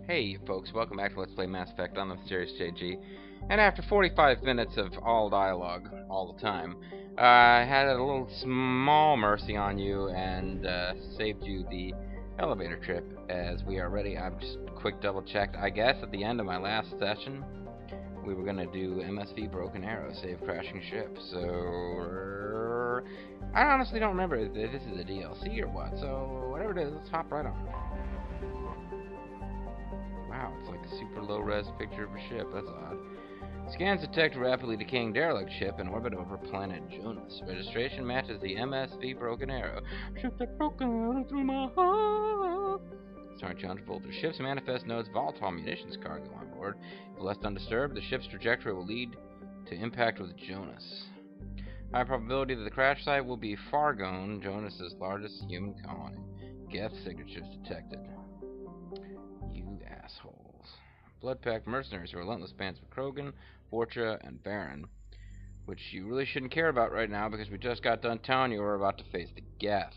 Hey folks, welcome back to Let's Play Mass Effect on the Mysterious JG. And after 45 minutes of all dialogue, all the time, I had a little small mercy on you and saved you the elevator trip as we are ready. I've just quick double checked. I guess at the end of my last session, we were going to do MSV Broken Arrow, save crashing ship. So, I honestly don't remember if this is a DLC or what. So, whatever it is, let's hop right on. Wow, it's like a super low-res picture of a ship. That's odd. Scans detect rapidly decaying derelict ship in orbit over planet Jonas. Registration matches the MSV Broken Arrow. Ship that broke out through my heart. Starring John Travolta. Ship's manifest notes volatile munitions cargo on board. If left undisturbed, the ship's trajectory will lead to impact with Jonas. High probability that the crash site will be Fargone, Jonas's largest human colony. Geth signatures detected. You assholes. Blood-packed mercenaries who are relentless bands of Krogan, Fortra, and Baron, which you really shouldn't care about right now because we just got done telling you we're about to face the Geth.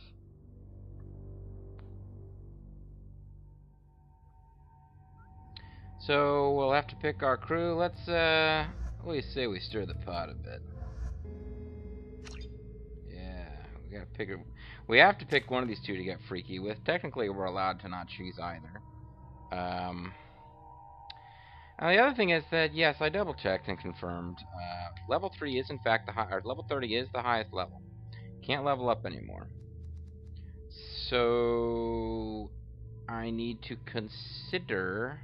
So we'll have to pick our crew. Let's what do you say we stir the pot a bit? Yeah, we gotta pick. We have to pick one of these two to get freaky with. Technically, we're allowed to not choose either. Now the other thing is that yes, I double checked and confirmed. Level 3 is in fact level 30 is the highest level. Can't level up anymore. So I need to consider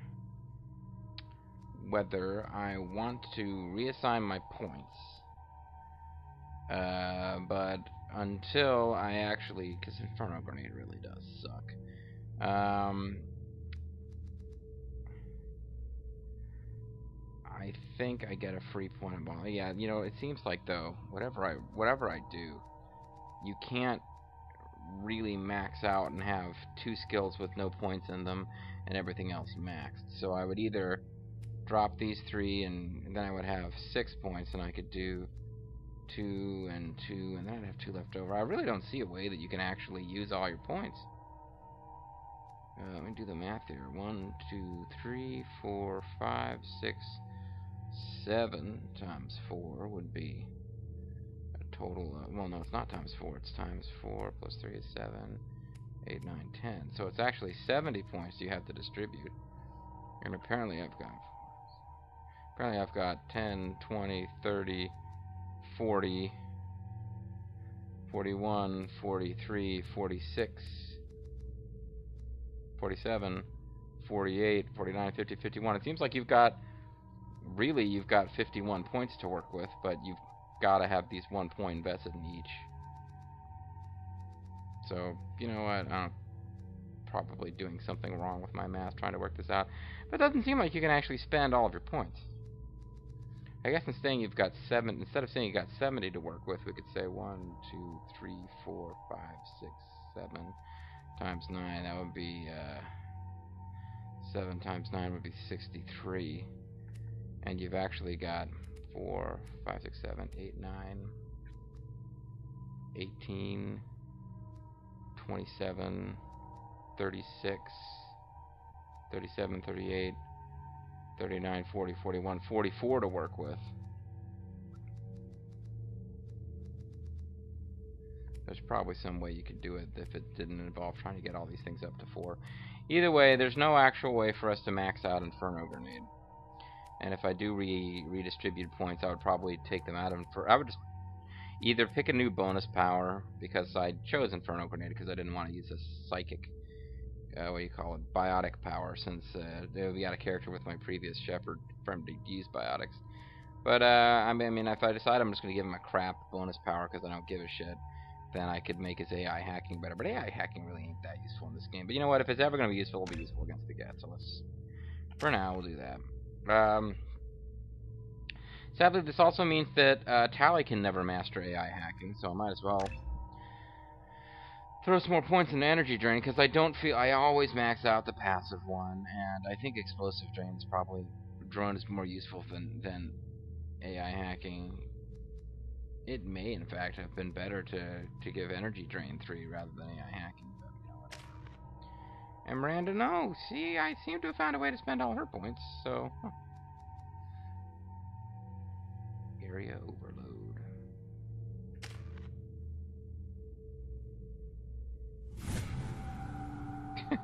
whether I want to reassign my points. But until I actually, because Inferno Grenade really does suck. I think I get a free point of ball. Yeah, you know, it seems like though, whatever I do, you can't really max out and have two skills with no points in them and everything else maxed. So I would either drop these three and then I would have 6 points and I could do 2 and 2 and then I'd have 2 left over. I really don't see a way that you can actually use all your points. Let me do the math here. 1, 2, 3, 4, 5, 6, 7 times 4 would be a total of, well, no, it's not times 4, it's times 4 plus 3 is 7, 8, 9, 10. So it's actually 70 points you have to distribute. And apparently I've got 10, 20, 30, 40, 41, 43, 46, 47, 48, 49, 50, 51. It seems like you've got 51 points to work with, but you've got to have these 1 point invested in each. So, you know what, I'm probably doing something wrong with my math trying to work this out, but it doesn't seem like you can actually spend all of your points. I guess instead of saying you got 70 to work with, we could say 1, 2, 3, 4, 5, 6, 7 times 9, that would be 7 times 9 would be 63. And you've actually got 4, 5, 6, 7, 8, 9, 18, 27, 36, 37, 38, 39, 40, 41, 44 to work with. There's probably some way you could do it if it didn't involve trying to get all these things up to 4. Either way, there's no actual way for us to max out Inferno Grenade. And if I do redistribute points, I would probably take them out of I would just either pick a new bonus power, because I chose Inferno Grenade because I didn't want to use a psychic, what do you call it, biotic power, since they would be out of character with my previous Shepherd for him to use biotics. But I mean, if I decide I'm just going to give him a crap bonus power because I don't give a shit, then I could make his AI hacking better. But AI hacking really ain't that useful in this game. But you know what? If it's ever going to be useful, it'll be useful against the Geth. So let's, for now, we'll do that. Sadly, this also means that Tali can never master AI hacking, so I might as well throw some more points into energy drain, because I always max out the passive one, and I think explosive drain is more useful than AI hacking. It may, in fact, have been better to give energy drain 3 rather than AI hacking, but you know, whatever. And Miranda, no. See, I seem to have found a way to spend all her points, so... Huh. Area overload.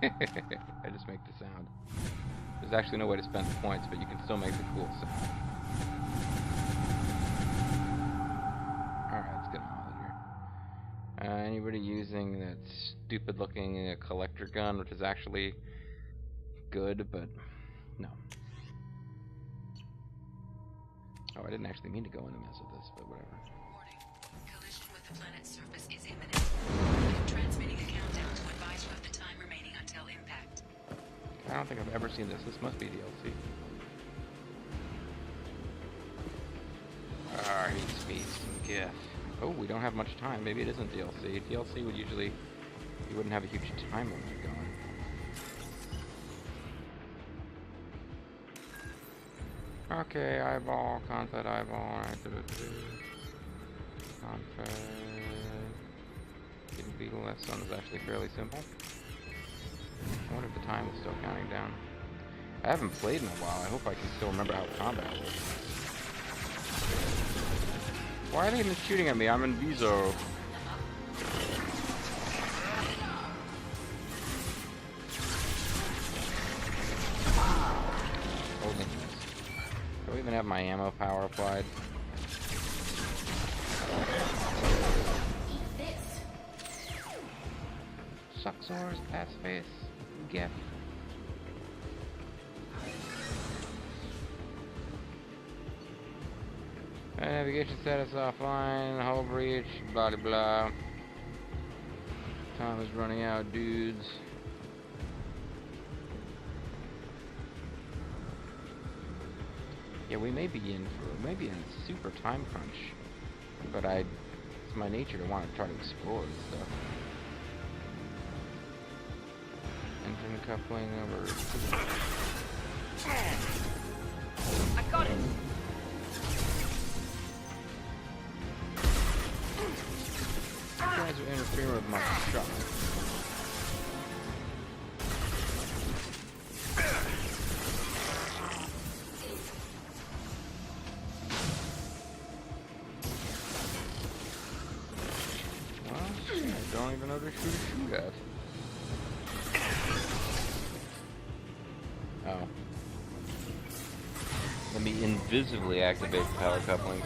I just make the sound. There's actually no way to spend the points, but you can still make the cool sound. Alright, let's get on with it here. Anybody using that stupid looking collector gun, which is actually good, but no. Oh, I didn't actually mean to go in and mess with this, but whatever. Warning. Collision with the planet's surface is imminent. I'm transmitting a countdown to advise you of the time remaining until impact. I don't think I've ever seen this. This must be DLC. Ah, I need speed, some GIF. Oh, we don't have much time. Maybe it isn't DLC. DLC would usually... You wouldn't have a huge time limit going. Okay, eyeball, confed eyeball, confed, getting beetle, that one is actually fairly simple. I wonder if the time is still counting down. I haven't played in a while, I hope I can still remember how combat works. Why are they even shooting at me? I'm in Viso. Do I even have my ammo power applied? Eat this. Suxors, pass face, GIF. Navigation status offline, hull breach, blah blah blah. Time is running out, dudes. Yeah, we may be in super time crunch, but it's my nature to want to try to explore this stuff. Engine coupling over. I got it. You guys are interfering with my shot. I don't even know to shoot at. Oh. Let me invisibly activate power couplings.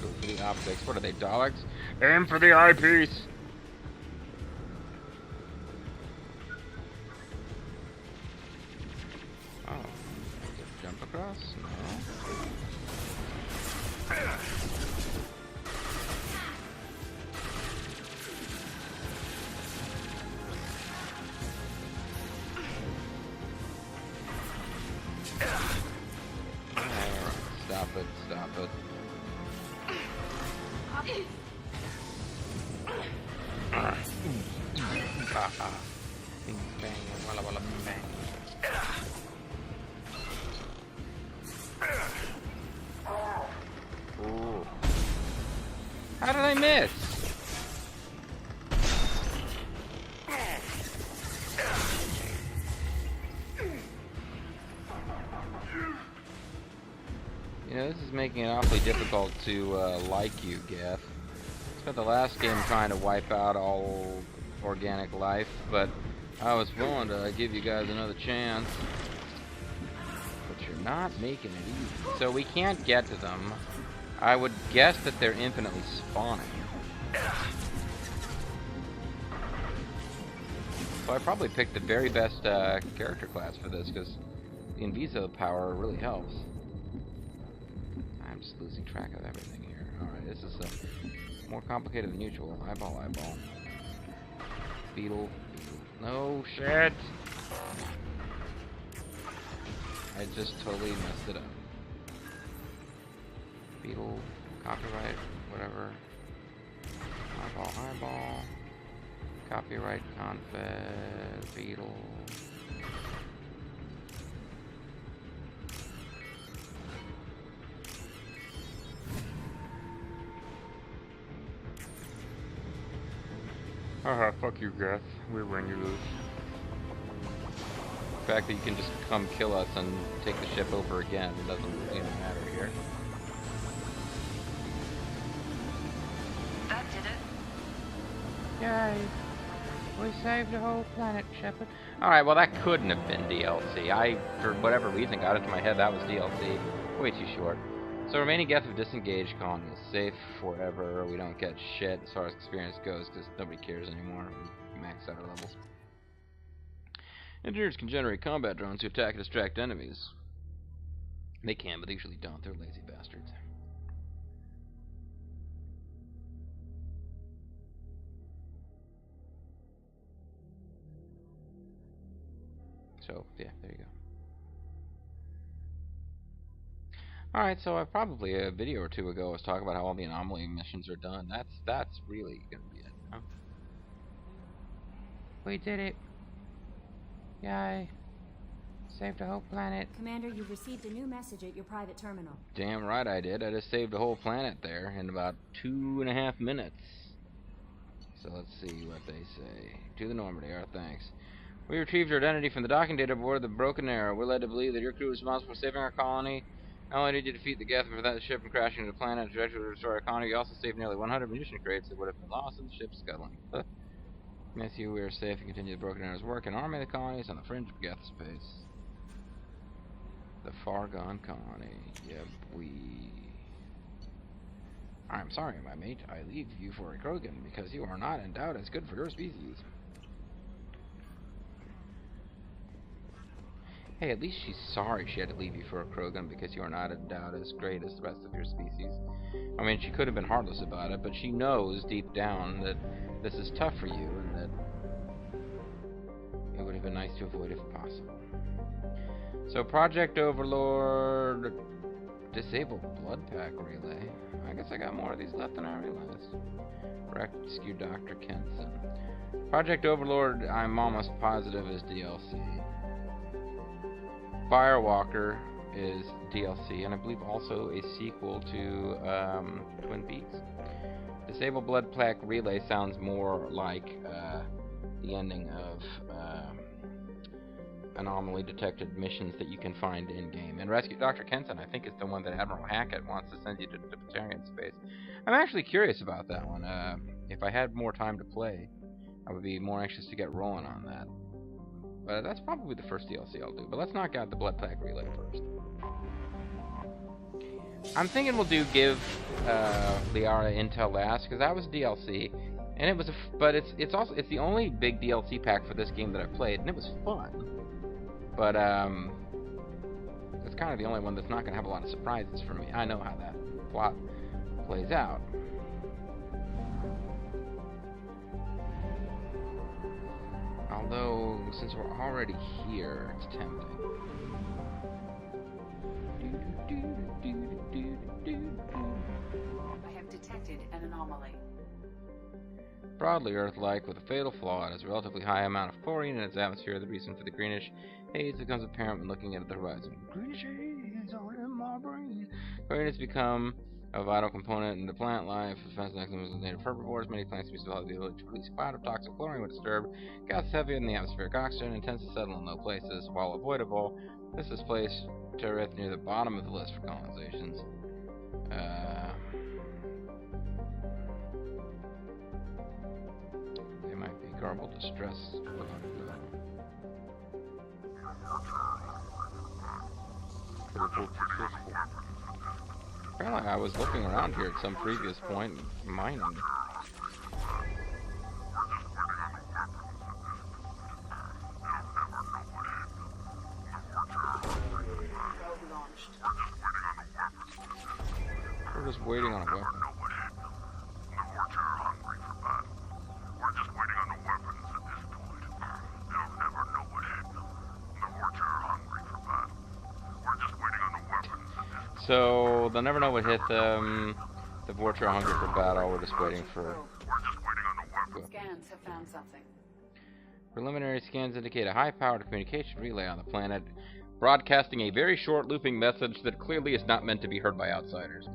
Go for the optics. What are they, Daleks? Aim for the eyepiece! Oh. Jump across? No. Stop it. Bing bang, walla walla bang. Ooh. How did I miss? You know, this is making it awfully difficult to like you, Geth. Spent the last game trying to wipe out all organic life, but I was willing to give you guys another chance. But you're not making it easy. So we can't get to them. I would guess that they're infinitely spawning. So I probably picked the very best character class for this, because the Inviso power really helps. I'm just losing track of everything here. Alright, this is more complicated than usual. Eyeball. Beetle. No shit! I just totally messed it up. Beetle, copyright, whatever. Eyeball. Copyright, confed, beetle. Haha, fuck you, Geth. We're when you lose. The fact that you can just come kill us and take the ship over again doesn't really matter here. That did it. Yay! We saved the whole planet, Shepard. Alright, well that couldn't have been DLC. I, for whatever reason, got into my head that was DLC. Way too short. So remaining guest of disengaged colony is safe forever. We don't get shit as far as experience goes because nobody cares anymore. We maxed out our levels. Engineers can generate combat drones to attack and distract enemies. They can, but they usually don't. They're lazy bastards. So, yeah, there you go. Alright, so probably a video or two ago I was talking about how all the anomaly missions are done. That's really gonna be it, huh? We did it. Yay. Saved the whole planet. Commander, you've received a new message at your private terminal. Damn right I did. I just saved the whole planet there in about 2.5 minutes. So let's see what they say. To the Normandy, our thanks. We retrieved your identity from the docking data aboard the Broken Arrow. We're led to believe that your crew is responsible for saving our colony. Not only did you defeat the Geth and prevent the ship from crashing into the planet and directly restore our colony, you also saved nearly 100 munition crates that would have been lost in the ship scuttling. Miss you, we are safe and continue the Broken Arrow's work and arming the colonies on the fringe of Geth space. The far gone colony. Yep, I'm sorry, my mate. I leave you for a Krogan because you are not endowed as good for your species. Hey, at least she's sorry she had to leave you for a Krogan because you are not endowed as great as the rest of your species. I mean, she could have been heartless about it, but she knows deep down that this is tough for you and that it would have been nice to avoid if possible. So, Project Overlord, disable blood pack relay. I guess I got more of these left than I realized. Rescue Dr. Kenson. Project Overlord, I'm almost positive is DLC. Firewalker is DLC, and I believe also a sequel to Twin Peaks. Disable Blood Plaque Relay sounds more like the ending of anomaly detected missions that you can find in-game. And Rescue Dr. Kenson, I think, is the one that Admiral Hackett wants to send you to Batarian space. I'm actually curious about that one. If I had more time to play, I would be more anxious to get rolling on that. But that's probably the first DLC I'll do. But let's knock out the Blood Pack Relay first. I'm thinking we'll give Liara Intel last, because that was DLC, and it was but it's the only big DLC pack for this game that I've played, and it was fun. But it's kind of the only one that's not going to have a lot of surprises for me. I know how that plot plays out. Although, since we're already here, it's tempting. I have detected an anomaly. Broadly Earth-like, with a fatal flaw, it has a relatively high amount of chlorine in its atmosphere. The reason for the greenish haze becomes apparent when looking at the horizon. Greenish haze all in my brain. Chlorine has become a vital component in the plant life. Defense mechanisms of native herbivores. Many plants species have the ability to release a cloud of toxic chlorine when disturbed. Gas is heavier than the atmospheric oxygen and tends to settle in low places. While avoidable, this has placed Terith near the bottom of the list for colonizations. They might be garbled distress. Apparently I was looking around here at some previous point, mining. We're just waiting on a weapon. So they'll never know what hit them. The Vorcha are hungry for battle. We're just waiting for. Scans have found something. Preliminary scans indicate a high-powered communication relay on the planet, broadcasting a very short looping message that clearly is not meant to be heard by outsiders.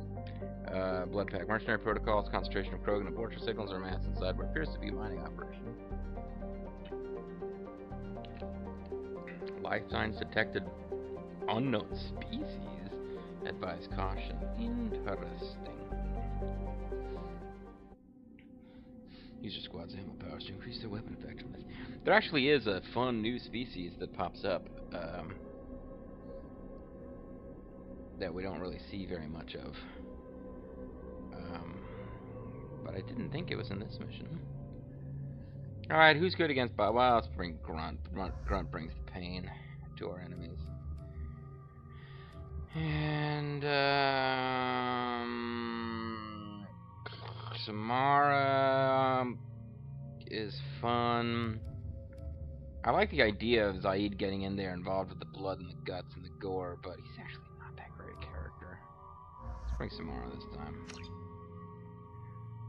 Blood pack mercenary protocols, concentration of Krogan and Vorcha signals are massed inside what appears to be a mining operation. Life signs detected. Unknown species. Advise caution. Interesting. Use your squad's ammo powers to increase their weapon effectiveness. There actually is a fun new species that pops up that we don't really see very much of. But I didn't think it was in this mission. Alright, who's good against Well, let's bring Grunt. Grunt brings the pain to our enemies. And, Samara is fun. I like the idea of Zaid getting in there involved with the blood and the guts and the gore, but he's actually not that great a character. Let's bring Samara this time.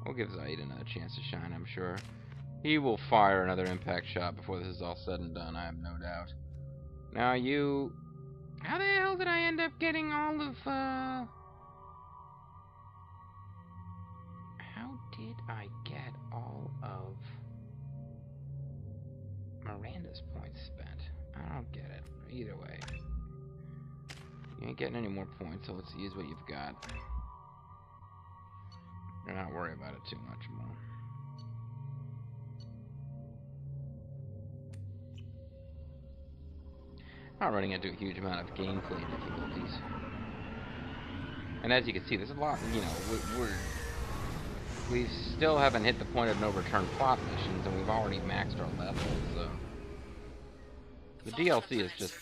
We'll give Zaid another chance to shine, I'm sure. He will fire another impact shot before this is all said and done, I have no doubt. Now you... How the hell did I end up getting all of, How did I get all of Miranda's points spent? I don't get it. Either way. You ain't getting any more points, so let's use what you've got. You're not worried about it too much more. Not running into a huge amount of gameplay difficulties. And as you can see, there's a lot, you know, we still haven't hit the point of no return plot missions, and we've already maxed our levels, so... The DLC is just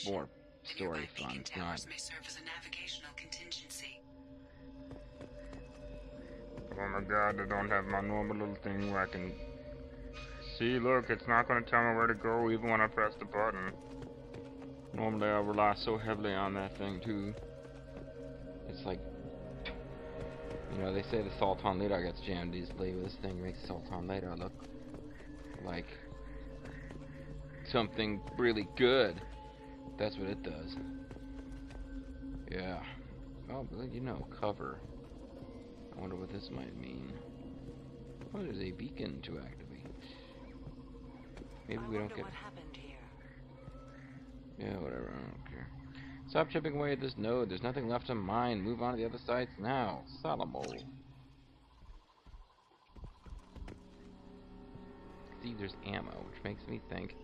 more story fun. It's not... Oh my god, I don't have my normal little thing where I can... See, look, it's not going to tell me where to go even when I press the button. Normally I rely so heavily on that thing, too. It's like... You know, they say the Sultan Leader gets jammed easily, but this thing makes Sultan Leader look like something really good. That's what it does. Yeah. Oh, but you know, cover. I wonder what this might mean. What is a beacon to activate? Maybe we don't get... What happened here? Yeah, whatever, I don't care. Stop chipping away at this node. There's nothing left to mine. Move on to the other sites now. Salomo. See, there's ammo, which makes me think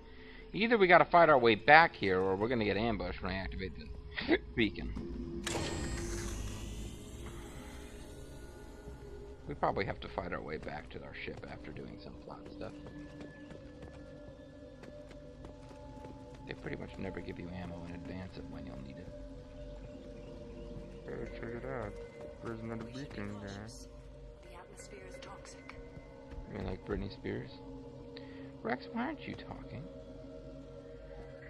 either we gotta fight our way back here, or we're gonna get ambushed when I activate the beacon. We probably have to fight our way back to our ship after doing some plot stuff. They pretty much never give you ammo in advance of when you'll need it. Better check it out. There's another beacon there. The atmosphere is toxic. You mean like Britney Spears? Rex, why aren't you talking?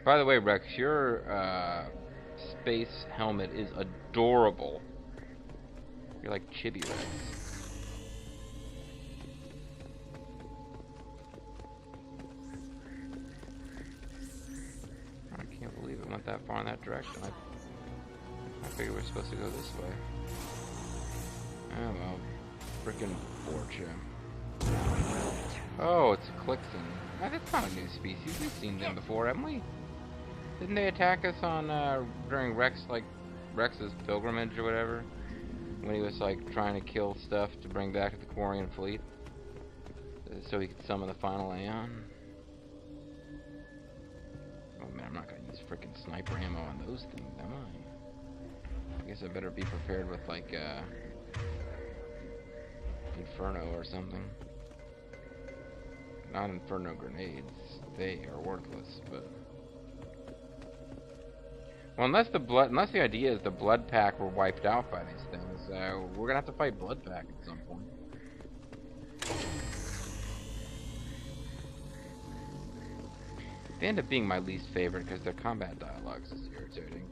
By the way, Rex, your space helmet is adorable. You're like Chibi Rex. I can't believe it went that far in that direction. I figured we were supposed to go this way. Oh well. Frickin' Borcha. Oh, it's a Clixon. Oh, that's not a new species. We've seen them before, haven't we? Didn't they attack us on during Rex's pilgrimage or whatever? When he was like trying to kill stuff to bring back to the Quarian fleet, so he could summon the final Aeon. Oh man, I'm not gonna use frickin' sniper ammo on those things, am I? I guess I better be prepared with like Inferno or something. Not Inferno grenades. They are worthless, but well, unless the idea is the Blood Pack were wiped out by these things, we're gonna have to fight Blood Pack at some point. They end up being my least favorite because their combat dialogues is irritating.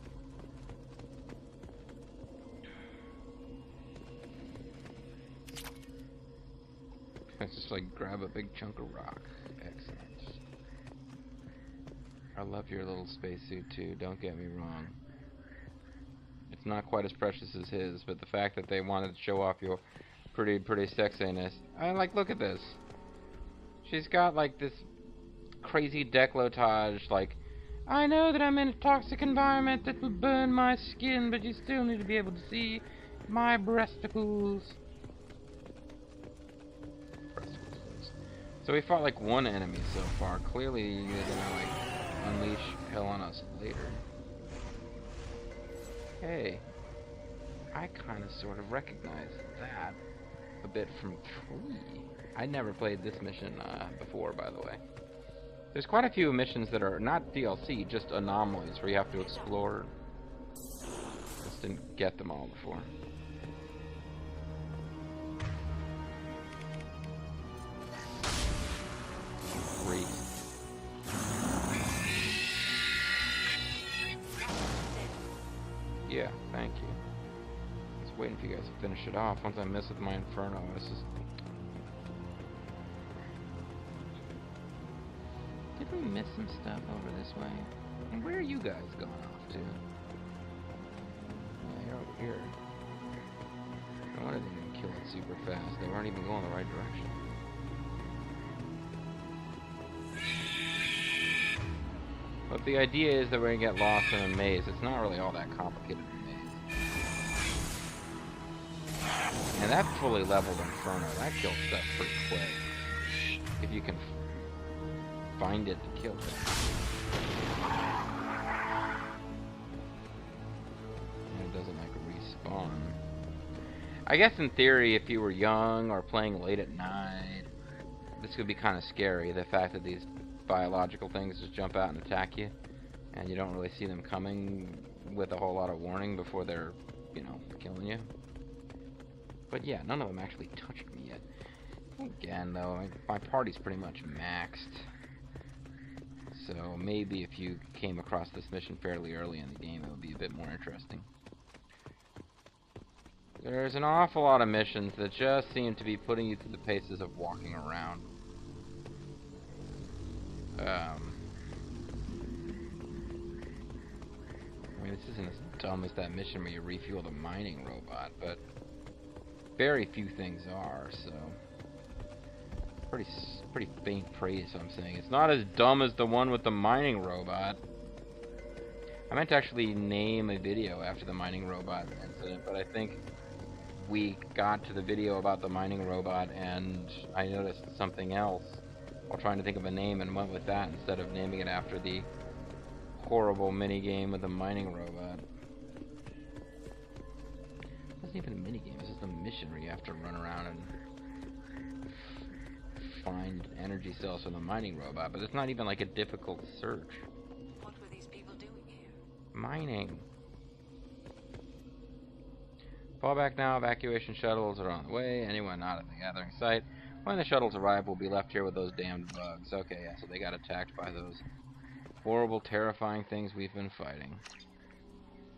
It's just like grab a big chunk of rock. Excellent. I love your little spacesuit too, don't get me wrong. It's not quite as precious as his, but the fact that they wanted to show off your pretty sexiness. I like, look at this. She's got like this crazy décolletage, like, I know that I'm in a toxic environment that will burn my skin, but you still need to be able to see my breasticles. So we fought like one enemy so far. Clearly they're gonna like unleash hell on us later. Hey, I kind of sort of recognize that a bit from 3. I never played this mission before, by the way. There's quite a few missions that are not DLC, just anomalies where you have to explore. Just didn't get them all before. Great. Yeah, thank you. I was waiting for you guys to finish it off. Once I mess with my Inferno, it's just... Did we miss some stuff over this way? And where are you guys going off to? Yeah, you're over here. No wonder they didn't kill it super fast. They weren't even going the right direction. But the idea is that we're gonna get lost in a maze. It's not really all that complicated a maze. And that fully leveled Inferno, that kills stuff pretty quick. If you can find it to kill it. And it doesn't like respawn. I guess in theory, if you were young or playing late at night, this could be kind of scary. The fact that these biological things just jump out and attack you, and you don't really see them coming with a whole lot of warning before they're, you know, killing you. But yeah, none of them actually touched me yet. Again, though, my party's pretty much maxed. So maybe if you came across this mission fairly early in the game, it would be a bit more interesting. There's an awful lot of missions that just seem to be putting you through the paces of walking around. I mean, this isn't as dumb as that mission where you refuel the mining robot, but very few things are, so pretty faint praise, I'm saying. It's not as dumb as the one with the mining robot. I meant to actually name a video after the mining robot incident, but I think we got to the video about the mining robot and I noticed something else while trying to think of a name and went with that instead of naming it after the horrible minigame with the mining robot. It wasn't even a minigame, it's just a mission where you have to run around and find energy cells from the mining robot, but it's not even like a difficult search. What were these people doing here? Mining. Fall back now, evacuation shuttles are on the way. Anyone not at the gathering site. When the shuttles arrive, we'll be left here with those damned bugs. Okay, yeah, so they got attacked by those horrible, terrifying things we've been fighting.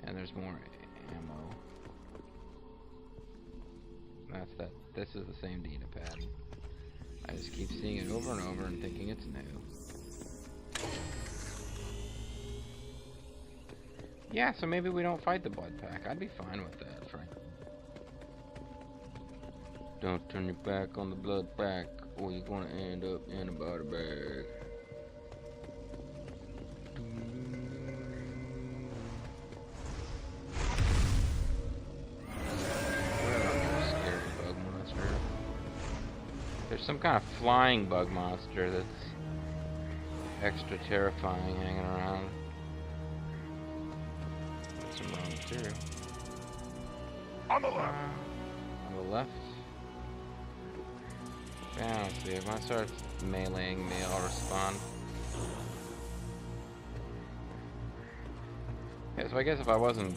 And there's more ammo. That's that. This is the same data pad. I just keep seeing it over and over and thinking it's new. Yeah, so maybe we don't fight the blood pack. I'd be fine with that, frankly. Don't turn your back on the blood pack, or you're gonna end up in a body bag. There's some kind of flying bug monster that's extra terrifying hanging around. There's some wrong material. On the left. On the left. Yeah, let's see. If I start meleeing me, I'll respond. Yeah, so I guess if I wasn't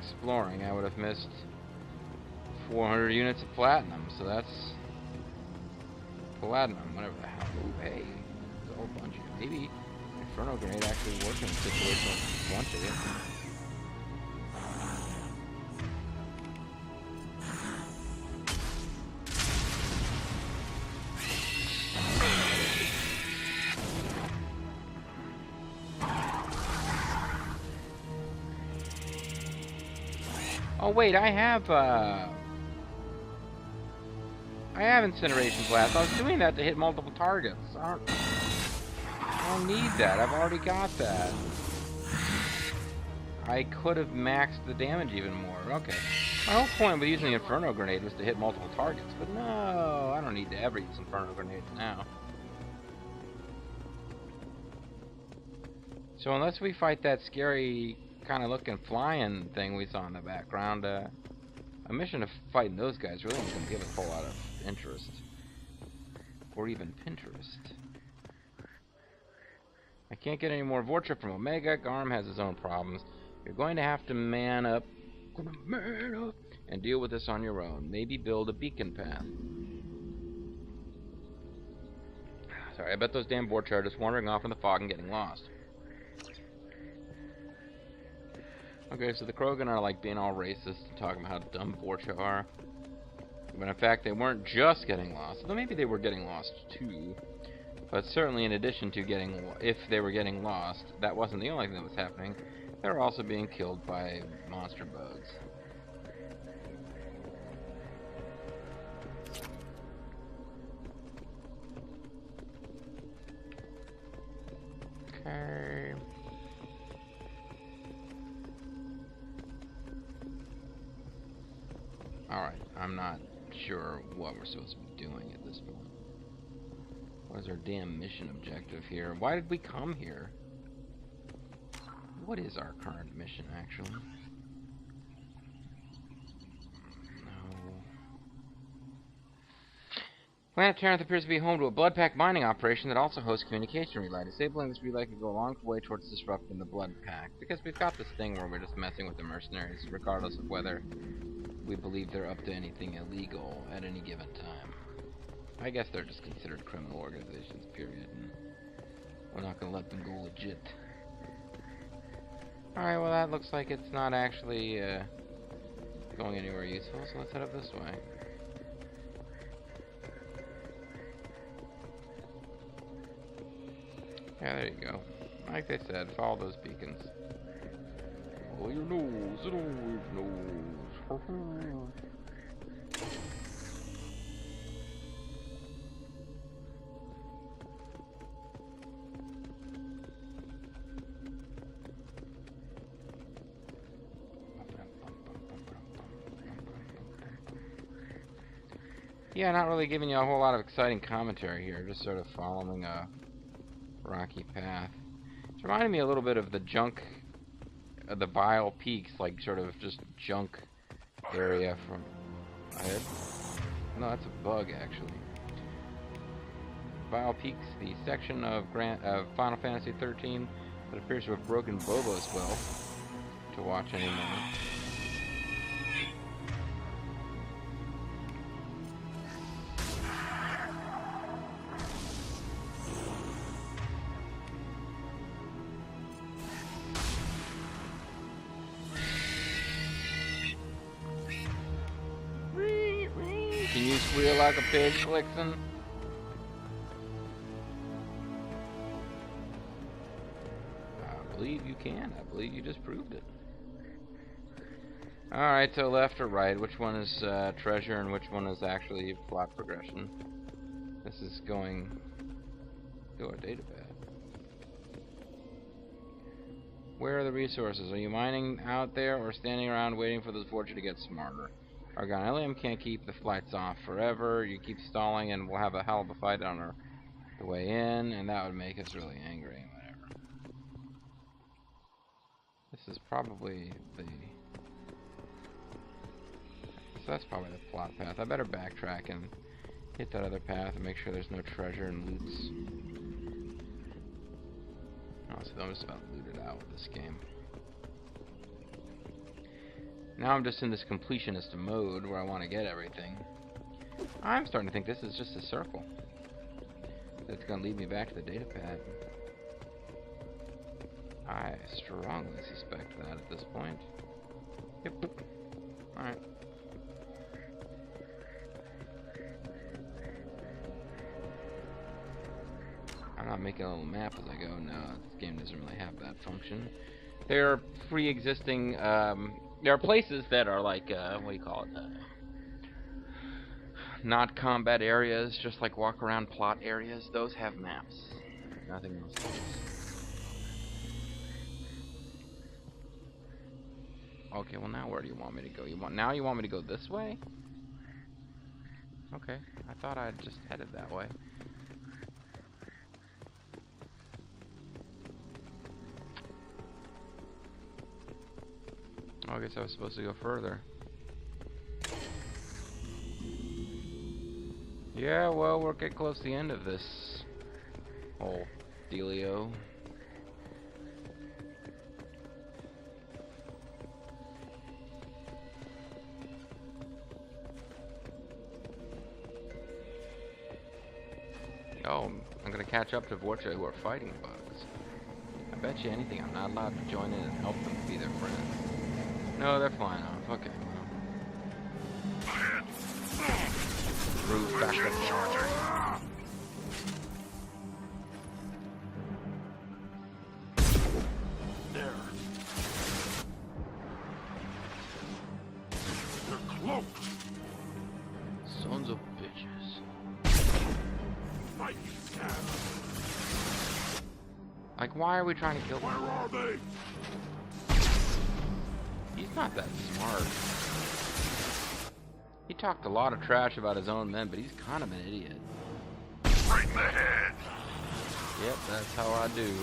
exploring, I would have missed 400 units of platinum, so that's platinum, whatever the hell. Ooh, hey, there's a whole bunch of it. Maybe Inferno Grenade actually works in a situation with a bunch of it. Oh wait, I have incineration blast. I was doing that to hit multiple targets. don't need that. I've already got that. I could have maxed the damage even more. Okay. My whole point with using the Inferno Grenade was to hit multiple targets, but no, I don't need to ever use Inferno Grenades now. So unless we fight that scary kind of looking flying thing we saw in the background, a mission of fighting those guys really isn't going to give us a whole lot of interest. Or even Pinterest. I can't get any more Vorcha from Omega. Garm has his own problems. You're going to have to man up. And deal with this on your own. Maybe build a beacon path. Sorry, I bet those damn Vorcha are just wandering off in the fog and getting lost. Okay, so the Krogan are like being all racist and talking about how dumb Vorcha are. But in fact, they weren't just getting lost. Though maybe they were getting lost too. But certainly in addition to if they were getting lost, that wasn't the only thing that was happening. They were also being killed by monster bugs. Okay. Alright, I'm not sure what we're supposed to be doing at this point. What is our damn mission objective here? Why did we come here? What is our current mission, actually? No. Planet Terranth appears to be home to a blood pack mining operation that also hosts communication relay. Disabling this relay could go a long way towards disrupting the blood pack, because we've got this thing where we're just messing with the mercenaries, regardless of whether we believe they're up to anything illegal at any given time. I guess they're just considered criminal organizations, period, and we're not going to let them go legit. Alright, well that looks like it's not actually going anywhere useful, so let's head up this way. Yeah, there you go. Like they said, follow those beacons. Follow your nose, it always knows. Yeah, not really giving you a whole lot of exciting commentary here, just sort of following a rocky path. It's reminding me a little bit of the junk, the Vile Peaks, like sort of just junk area from ahead. No, that's a bug actually. Vile Peaks, the section of Final Fantasy 13 that appears to have broken Bobo's will to watch anymore. Can you squeal like a pig, Flixen? I believe you can. I believe you just proved it. Alright, so left or right? Which one is treasure and which one is actually plot progression? This is going to our data pad. Where are the resources? Are you mining out there or standing around waiting for this fortune to get smarter? Argon Ilium can't keep the flights off forever. You keep stalling and we'll have a hell of a fight on the way in, and that would make us really angry. Whatever. This is probably the... So that's probably the plot path. I better backtrack and hit that other path and make sure there's no treasure and loots. Honestly, I'm just about looted out with this game. Now I'm just in this completionist mode where I want to get everything. I'm starting to think this is just a circle. That's going to lead me back to the data pad. I strongly suspect that at this point. Yep. Alright. I'm not making a little map as I go. No, this game doesn't really have that function. There are pre-existing... there are places that are like, what do you call it? Not combat areas, just like walk around plot areas. Those have maps. Nothing else. Okay, well now where do you want me to go? You want me to go this way? Okay, I thought I just headed that way. Oh, I guess I was supposed to go further. Yeah, well, we're getting close to the end of this whole dealio. Oh, I'm gonna catch up to Vorcha who are fighting bugs. I bet you anything I'm not allowed to join in and help them be their friends. No, they're flying off. Okay, well. Roof back up. There. They're cloaked. Sons of bitches. Fight, Cab. Like, why are we trying to kill them? Where are they? He's not that smart. He talked a lot of trash about his own men, but he's kind of an idiot. Right in the head. Yep, that's how I do.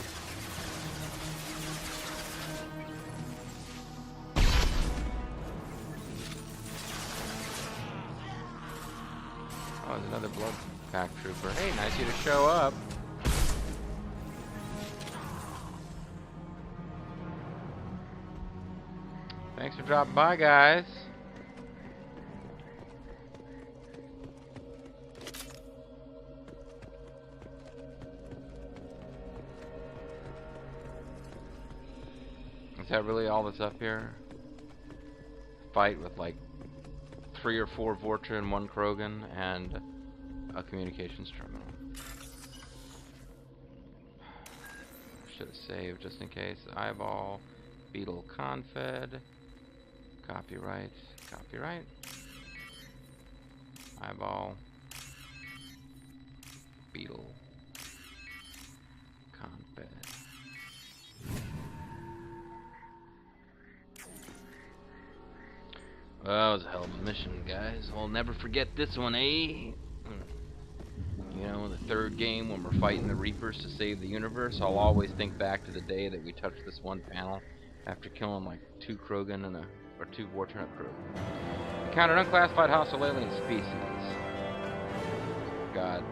Oh, there's another blood pack trooper. Hey, nice of you to show up. Thanks for dropping by, guys. Is that really all that's up here? Fight with like 3 or 4 Vorcha and 1 Krogan and a communications terminal. Should have saved just in case. Eyeball, Beetle Confed, copyright, copyright, Eyeball, Beetle Confed. Well, that was a hell of a mission, guys. We'll never forget this one, eh? You know, the 3rd game when we're fighting the Reapers to save the universe, I'll always think back to the day that we touched this one panel after killing like 2 Krogan and 2 Vorcha Krogan. Encountered unclassified hostile alien species. God,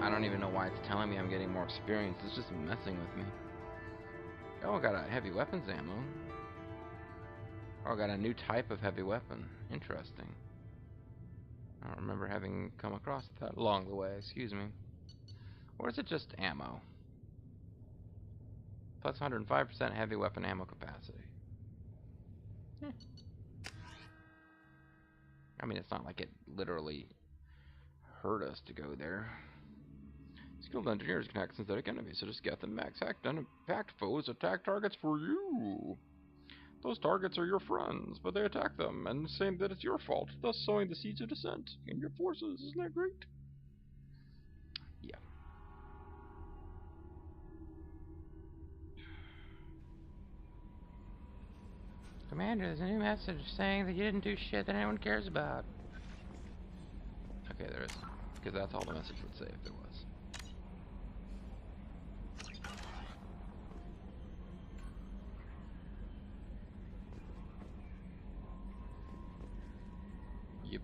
I don't even know why it's telling me I'm getting more experience. It's just messing with me. Oh, I got a heavy weapons ammo. Oh, I got a new type of heavy weapon. Interesting. I don't remember having come across that along the way. Excuse me. Or is it just ammo? Plus 105% heavy weapon ammo capacity. I mean, it's not like it literally hurt us to go there. Skilled engineers can hack synthetic enemies, so just get them max hacked. Unpacked foes attack targets for you. Those targets are your friends, but they attack them and say that it's your fault, thus sowing the seeds of dissent in your forces. Isn't that great? Yeah. Commander, there's a new message saying that you didn't do shit that anyone cares about. Okay, there is. Because that's all the message would say if there was. Yep.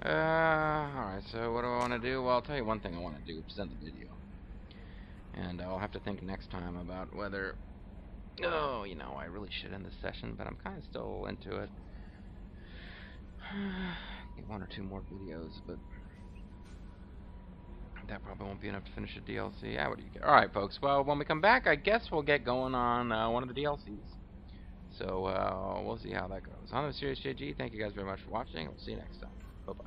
Alright, so what do I want to do? Well, I'll tell you one thing I want to do, present the video. And I'll have to think next time about whether... Oh, you know, I really should end this session, but I'm kind of still into it. Get 1 or 2 more videos, but... that probably won't be enough to finish a DLC. Yeah, what do you care? Alright, folks, well, when we come back, I guess we'll get going on one of the DLCs. So, we'll see how that goes. I'm the Serious JG. Thank you guys very much for watching. We'll see you next time. Bye-bye.